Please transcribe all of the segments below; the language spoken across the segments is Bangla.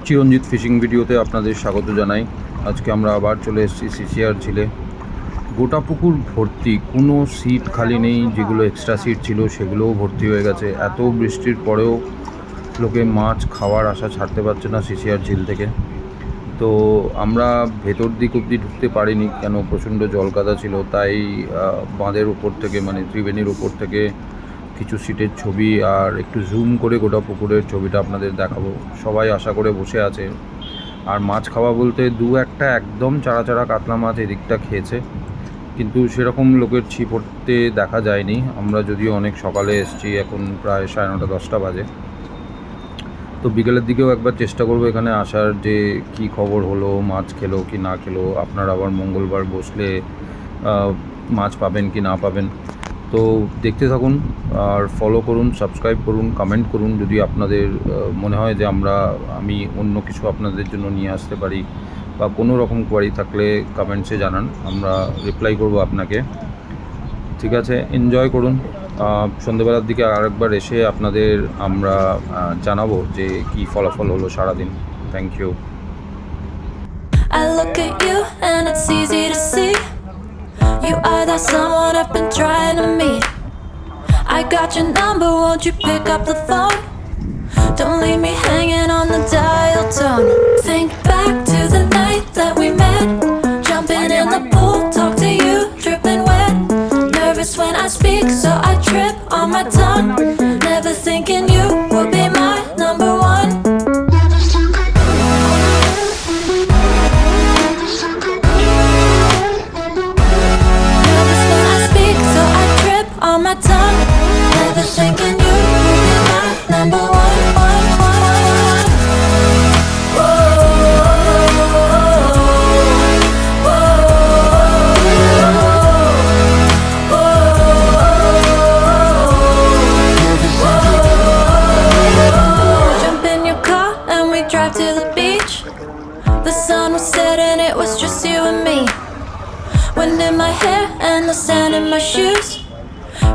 চিরঞ্জিত ফিশিং ভিডিওতে আপনাদের স্বাগত জানাই। আজকে আমরা আবার চলে এসেছি সিসিআর ঝিলে। গোটা পুকুর ভর্তি, কোনো সিট খালি নেই। যেগুলো এক্সট্রা সিট ছিল সেগুলোও ভর্তি হয়ে গেছে। এত বৃষ্টির পরেও লোকে মাছ খাওয়ার আশা ছাড়তে পারছে না সিসিআর ঝিল থেকে। তো আমরা ভেতর দিক অবধি ঢুকতে পারিনি, কেন প্রচণ্ড জলকাদা ছিল। তাই বাঁধের উপর থেকে, মানে ত্রিবেণীর উপর থেকে কিছু সিটের ছবি আর একটু জুম করে গোটা পুকুরের ছবিটা আপনাদের দেখাবো। সবাই আশা করে বসে আছে। আর মাছ খাওয়া বলতে দু একটা একদম চারা চারা কাতলা মাছ এদিকটা খেয়েছে, কিন্তু সেরকম লোকের ছিপড়তে দেখা যায়নি। আমরা যদিও অনেক সকালে এসেছি, এখন প্রায় 9:30 10টা বাজে। তো বিকেলের দিকেও একবার চেষ্টা করবো এখানে আসার, যে কি খবর হলো, মাছ খেলো কি না খেলো, আপনারা আবার মঙ্গলবার বসলে মাছ পাবেন কি না পাবেন। তো দেখতে থাকুন আর ফলো করুন, সাবস্ক্রাইব করুন, কমেন্ট করুন যদি আপনাদের মনে হয় যে আমি অন্য কিছু আপনাদের জন্য নিয়ে আসতে পারি, বা কোনো রকম কোয়ারি থাকলে কমেন্টসে জানান, আমরা রিপ্লাই করব আপনাকে। ঠিক আছে, এনজয় করুন। সন্ধ্যেবেলার দিকে আরেকবার এসে আপনাদের আমরা জানাবো যে কি ফলাফল হলো সারাদিন। Thank you. I look at you and it's easy to see you are that someone I've been trying to meet. I got your number, won't you pick up the phone? Don't leave me hanging on the dial tone. Think back to the night that we met, jumping in the pool, talk to you, dripping wet. Nervous when I speak, so I trip on my tongue. Never thinking you would be my number one. Nervous when I speak, so I trip on my tongue. Never thinking you would be my number one. Jump in your car and we drive to the beach. The sun was setting, it was just you and me. Wind in my hair and the sand in my shoes.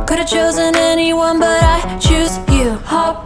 Could've chosen anyone, but I choose you. Hop